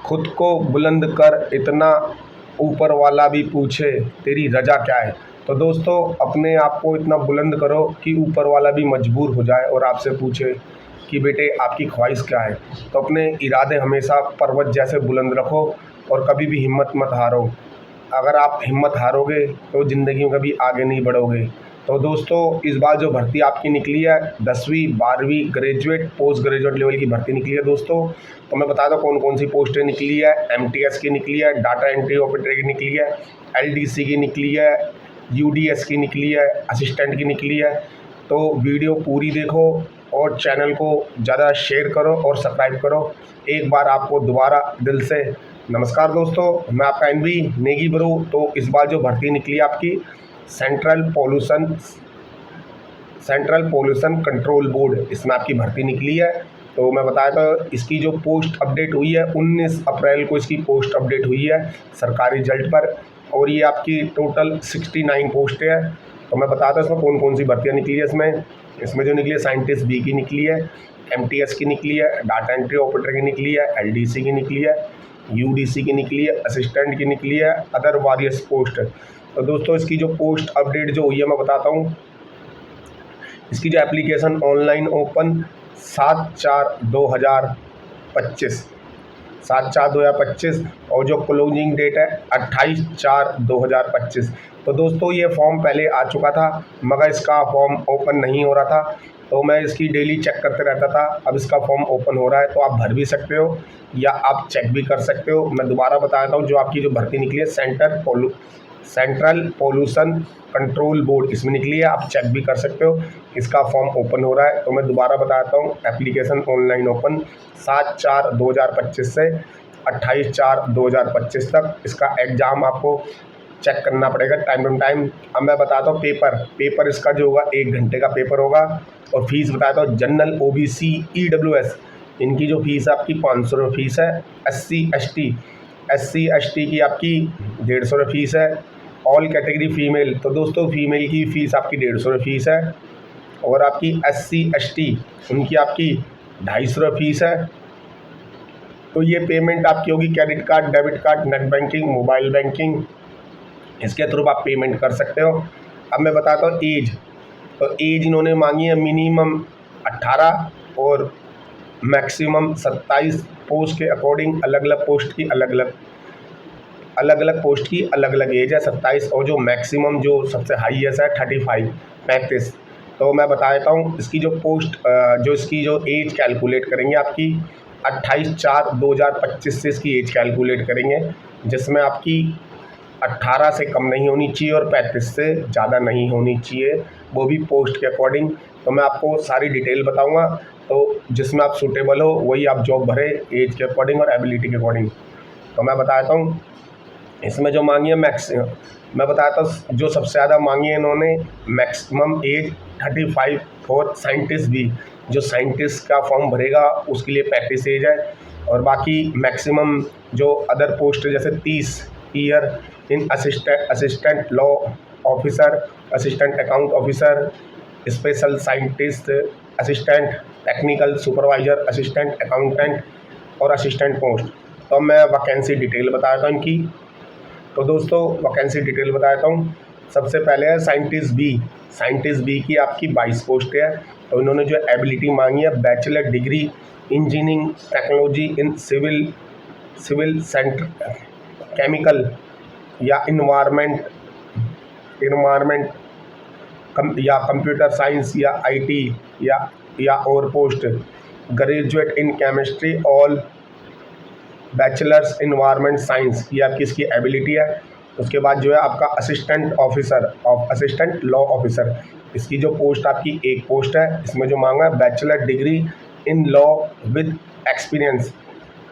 खुद को बुलंद कर इतना ऊपर वाला भी पूछे तेरी रजा क्या है। तो दोस्तों अपने आप को इतना बुलंद करो कि ऊपर वाला भी मजबूर हो जाए और आपसे पूछे कि बेटे आपकी ख्वाहिश क्या है। तो अपने इरादे हमेशा पर्वत जैसे बुलंद रखो और कभी भी हिम्मत मत हारो। अगर आप हिम्मत हारोगे तो ज़िंदगी में कभी आगे नहीं बढ़ोगे। तो दोस्तों इस बार जो भर्ती आपकी निकली है 10वीं 12वीं ग्रेजुएट पोस्ट ग्रेजुएट लेवल की भर्ती निकली है दोस्तों। तो मैं बता दूं कौन कौन सी पोस्टें निकली है। एमटीएस की निकली है, डाटा एंट्री ऑपरेटर की निकली है, एलडीसी की निकली है, यूडीएस की निकली है, असिस्टेंट की निकली है। तो वीडियो पूरी देखो और चैनल को ज़्यादा शेयर करो और सब्सक्राइब करो। एक बार आपको दोबारा दिल से नमस्कार दोस्तों, मैं आपका एनवी नेगी ब्रो। तो इस बार जो भर्ती निकली आपकी सेंट्रल पोल्यूशन कंट्रोल बोर्ड, इसमें आपकी भर्ती निकली है। तो मैं बताया था इसकी जो पोस्ट अपडेट हुई है 19 अप्रैल को इसकी पोस्ट अपडेट हुई है सरकारी रिजल्ट पर। और ये आपकी टोटल 69 पोस्टें हैं। तो मैं बताता इसमें कौन कौन सी भर्तियाँ निकली है। इसमें जो निकली है साइंटिस्ट बी की निकली है, एमटीएस की निकली है, डाटा एंट्री ऑपरेटर की निकली है, एलडीसी की निकली है, यूडीसी की निकली है, असिस्टेंट की निकली है, अदर वारियस पोस्ट। तो दोस्तों इसकी जो पोस्ट अपडेट जो हुई है मैं बताता हूँ। इसकी जो एप्लीकेशन ऑनलाइन ओपन 7/4/2025 7/4/2025 और जो क्लोजिंग डेट है 28/4/2025। तो दोस्तों ये फॉर्म पहले आ चुका था मगर इसका फॉर्म ओपन नहीं हो रहा था। तो मैं इसकी डेली चेक करते रहता था। अब इसका फॉर्म ओपन हो रहा है तो आप भर भी सकते हो या आप चेक भी कर सकते हो। मैं दोबारा बताता हूँ जो आपकी जो भर्ती निकली है सेंट्रल पोल्यूशन कंट्रोल बोर्ड, इसमें निकली है। आप चेक भी कर सकते हो, इसका फॉर्म ओपन हो रहा है। तो मैं दोबारा बताता हूँ एप्लीकेशन ऑनलाइन ओपन 7/4/2025 से 28/4/2025 तक। इसका एग्ज़ाम आपको चेक करना पड़ेगा टाइम टू टाइम। अब मैं बताता हूँ पेपर इसका जो होगा 1 घंटे का पेपर होगा। और फीस बताता हूँ जनरल ओबीसी ईडब्ल्यूएस इनकी जो फीस है आपकी 500 रुपये फीस है। एससी एसटी की आपकी 150 रुपये फीस है। ऑल कैटेगरी फीमेल, तो दोस्तों फीमेल की फ़ीस आपकी 150 रुपये फीस है। और आपकी एससी एसटी उनकी आपकी 250 रुपये फीस है। तो ये पेमेंट आपकी होगी credit card, debit card, net banking, mobile banking, इसके थ्रू आप पेमेंट कर सकते हो। अब मैं बताता हूँ एज। तो एज इन्होंने मांगी है मिनिमम 18 और मैक्सिमम 27। पोस्ट के अकॉर्डिंग अलग अलग पोस्ट की अलग अलग एज है 27। और जो मैक्सिमम जो सबसे हाईएस्ट है 35। तो मैं बता देता हूँ इसकी जो इसकी जो एज कैलकुलेट करेंगे आपकी 28/4/2025 से इसकी एज कैलकुलेट करेंगे, जिसमें आपकी 18 से कम नहीं होनी चाहिए और 35 से ज़्यादा नहीं होनी चाहिए, वो भी पोस्ट के अकॉर्डिंग। तो मैं आपको सारी डिटेल बताऊंगा, तो जिसमें आप सूटेबल हो वही आप जॉब भरे एज के अकॉर्डिंग और एबिलिटी के अकॉर्डिंग। तो मैं बताता हूँ इसमें जो मांगी है मैं बताता हूँ जो सबसे ज़्यादा मांगी है इन्होंने मैक्सिमम एज 35 फॉर साइंटिस्ट भी। जो साइंटिस्ट का फॉर्म भरेगा उसके लिए 35 एज है। और बाकी मैक्सिमम जो अदर पोस्ट जैसे 30 year in assistant law officer, assistant account officer, special scientist, assistant technical supervisor, assistant accountant और असिस्टेंट पोस्ट। तो मैं वैकेंसी डिटेल बताता हूँ इनकी। तो दोस्तों वैकेंसी डिटेल बताता हूँ। सबसे पहले है साइंटिस्ट बी की आपकी 22 पोस्ट है। तो इन्होंने जो एबिलिटी मांगी है bachelor degree engineering technology in civil centre chemical या इन्वायरमेंट या कंप्यूटर साइंस या आईटी या और post graduate in chemistry all bachelors environment science, ये आपकी इसकी एबिलिटी है। उसके बाद जो है आपका असिस्टेंट लॉ ऑफिसर, इसकी जो पोस्ट आपकी एक पोस्ट है। इसमें जो मांगा है bachelor degree in law with experience,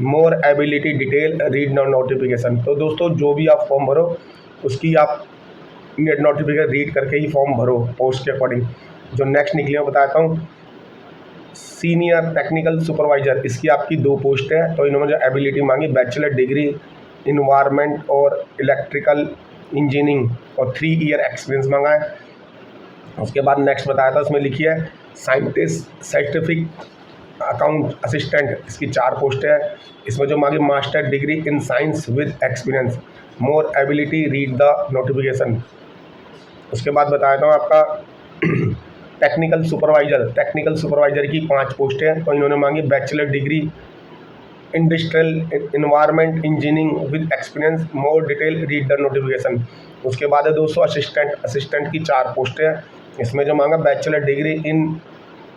more ability detail read notification. तो दोस्तों जो भी आप फॉर्म भरो उसकी आप नोटिफिकेशन रीड करके ही फॉर्म भरो पोस्ट के अकॉर्डिंग। जो नेक्स्ट निकली मैं बताता हूँ सीनियर टेक्निकल सुपरवाइज़र, इसकी आपकी 2 पोस्ट है। तो इन्होंने जो एबिलिटी मांगी बैचलर डिग्री इन्वायरमेंट और इलेक्ट्रिकल इंजीनियरिंग और 3 ईयर एक्सपीरियंस मांगा है। उसके बाद नेक्स्ट बताया था उसमें लिखी है साइंटिस्ट अकाउंट असिस्टेंट, इसकी 4 पोस्ट है। इसमें जो मांगी master degree in science with experience, more ability, read the notification. उसके बाद बता देता हूँ आपका टेक्निकल सुपरवाइजर की 5 पोस्ट है। तो इन्होंने मांगी bachelor degree industrial environment engineering with experience, more detail, read the notification. उसके बाद है दोस्तों असिस्टेंट की 4 पोस्ट है। इसमें जो मांगा bachelor degree in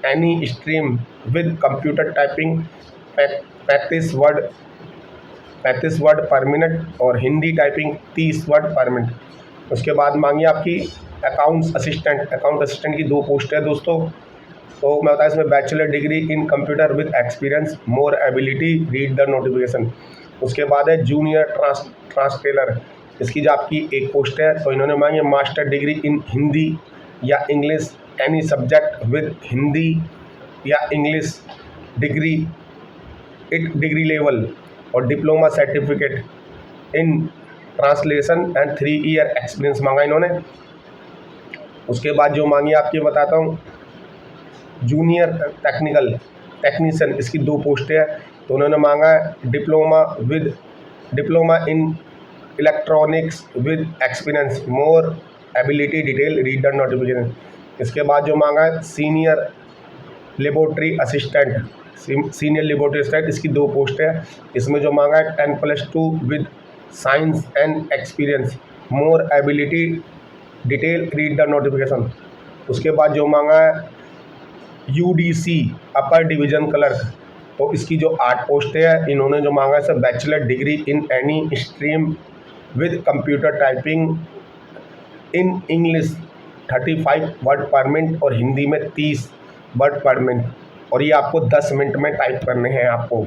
any stream with computer typing 35 word per minute और Hindi typing 30 word per minute. उसके बाद मांगी आपकी अकाउंट असिस्टेंट की 2 पोस्ट है दोस्तों। तो मैं बताया इसमें bachelor degree in computer with experience, more ability, read the notification. उसके बाद है जूनियर ट्रांसलेटर, इसकी जो आपकी 1 पोस्ट है। तो इन्होंने मांगी मास्टर डिग्री इन हिंदी या English any subject with Hindi या इंग्लिश डिग्री लेवल और diploma certificate in translation and 3 year experience मांगा इन्होंने। उसके बाद जो मांगी आपकी बताता हूँ जूनियर टेक्नीशियन, इसकी 2 पोस्टें हैं। तो उन्होंने मांगा है diploma in electronics with experience, more ability, detail, read the notification. इसके बाद जो मांगा है सीनियर लेबोरेटरी असिस्टेंट, इसकी 2 पोस्ट है। इसमें जो मांगा है 10+2 with science and experience, more ability, detail, read the notification. उसके बाद जो मांगा है UDC अपर डिवीज़न क्लर्क, तो इसकी जो 8 पोस्ट है। इन्होंने जो मांगा है sir bachelor degree in any stream with computer typing in English 35 word per minute और हिंदी में 30 वर्ड पर मिनट, और ये आपको 10 मिनट में टाइप करने हैं। आपको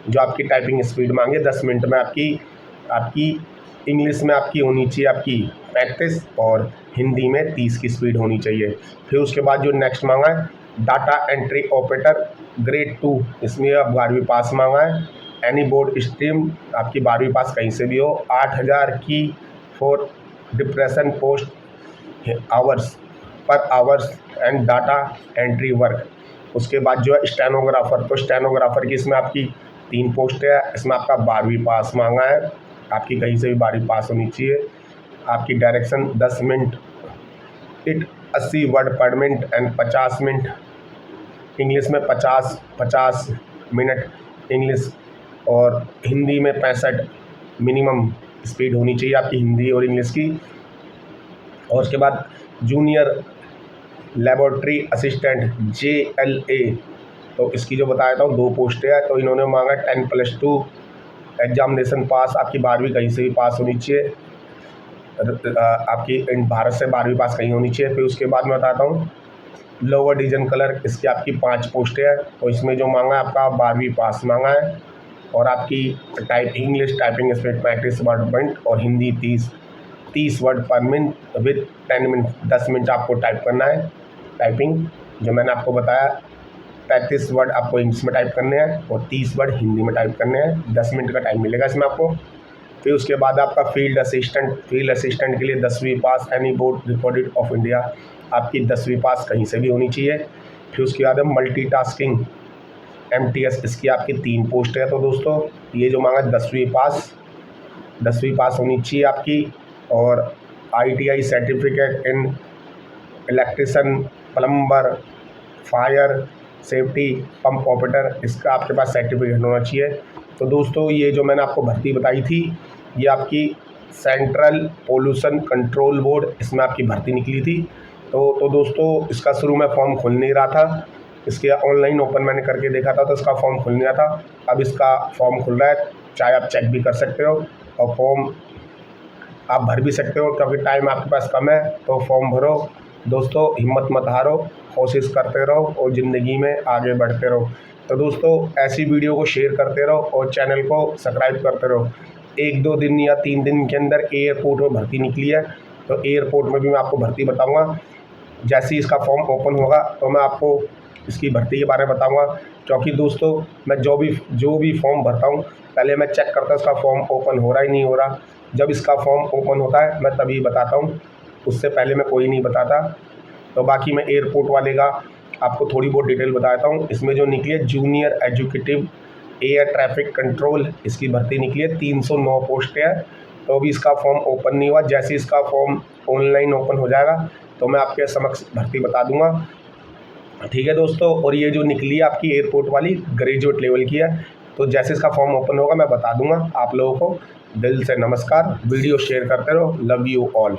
जो आपकी टाइपिंग स्पीड मांगे 10 मिनट में आपकी इंग्लिश में आपकी होनी चाहिए आपकी 35 और हिंदी में 30 की स्पीड होनी चाहिए। फिर उसके बाद जो नेक्स्ट मांगा है डाटा एंट्री ऑपरेटर ग्रेड 2, इसमें आप 12वीं पास मांगा है। एनी बोर्ड स्ट्रीम, आपकी 12वीं पास कहीं से भी हो। 8000 की for depression post hours and data entry work. उसके बाद जो है स्टेनोग्राफर, तो स्टेनोग्राफर की इसमें आपकी 3 पोस्ट है। इसमें आपका 12वीं पास मांगा है, आपकी कहीं से भी 12वीं पास होनी चाहिए। आपकी direction 10 minute, it 80 word per minute and 50 minute English में 50 मिनट इंग्लिश और हिंदी में 65 मिनिमम स्पीड होनी चाहिए आपकी हिंदी और इंग्लिश की। और उसके बाद जूनियर लेबोरेटरी असिस्टेंट JLA, तो इसकी जो बताया था 2 पोस्टें हैं। तो इन्होंने मांगा 10+2 एग्जामिनेशन पास, आपकी 12वीं कहीं से भी पास होनी चाहिए, आपकी भारत से 12वीं पास कहीं होनी चाहिए। फिर उसके बाद मैं बताता हूँ लोअर डिवीजन क्लर्क, इसकी आपकी 5 पोस्टें हैं। तो इसमें जो मांगा है आपका 12वीं पास मांगा है और आपकी English typing speed 35 word per minute और Hindi 30 word per minute with 10 minute, 10 minute आपको टाइप करना है। टाइपिंग जो मैंने आपको बताया 35 वर्ड आपको इंग्लिश में टाइप करने हैं और 30 वर्ड हिंदी में टाइप करने हैं। 10 मिनट का टाइम मिलेगा इसमें आपको। फिर उसके बाद आपका फील्ड असिस्टेंट के लिए 10वीं pass any board recorded of India, आपकी 10वीं पास कहीं से भी होनी चाहिए। फिर उसके बाद है मल्टीटास्किंग MTS, इसकी आपकी 3 पोस्ट है। तो दोस्तों ये जो मांगा 10वीं पास होनी चाहिए आपकी, और ITI certificate in electrician, plumber, fire safety, pump operator, इसका आपके पास सर्टिफिकेट होना चाहिए। तो दोस्तों ये जो मैंने आपको भर्ती बताई थी ये आपकी सेंट्रल पोल्यूशन कंट्रोल बोर्ड, इसमें आपकी भर्ती निकली थी। तो दोस्तों इसका शुरू में फॉर्म खुल नहीं रहा था, इसके ऑनलाइन ओपन मैंने करके देखा था तो इसका फॉर्म खुल नहीं रहा था। अब इसका फॉर्म खुल रहा है, चाहे आप चेक भी कर सकते हो और फॉर्म आप भर भी सकते हो, क्योंकि टाइम आपके पास कम है। तो फॉर्म भरो दोस्तों, हिम्मत मत हारो, कोशिश करते रहो और ज़िंदगी में आगे बढ़ते रहो। तो दोस्तों ऐसी वीडियो को शेयर करते रहो और चैनल को सब्सक्राइब करते रहो। 1-2 दिन या 3 दिन के अंदर एयरपोर्ट में भर्ती निकली है, तो एयरपोर्ट में भी मैं आपको भर्ती बताऊंगा। जैसे ही इसका फॉर्म ओपन होगा तो मैं आपको इसकी भर्ती के बारे में बताऊंगा, क्योंकि दोस्तों मैं जो भी फॉर्म भरता हूं पहले मैं चेक करता हूँ इसका फॉर्म ओपन हो रहा है नहीं हो रहा। जब इसका फॉर्म ओपन होता है मैं तभी बताता हूँ, उससे पहले मैं कोई नहीं बताता। तो बाकी मैं एयरपोर्ट वाले का आपको थोड़ी बहुत डिटेल बता देता हूँ। इसमें जो निकली है junior educative air traffic control, इसकी भर्ती निकली है, 309 पोस्ट है। तो अभी इसका फॉर्म ओपन नहीं हुआ, जैसे इसका फॉर्म ऑनलाइन ओपन हो जाएगा तो मैं आपके समक्ष भर्ती बता दूंगा। ठीक है दोस्तों, और ये जो निकली है आपकी एयरपोर्ट वाली ग्रेजुएट लेवल की है, तो जैसे इसका फॉर्म ओपन होगा मैं बता दूंगा। आप लोगों को दिल से नमस्कार, वीडियो शेयर करते रहो, लव यू ऑल।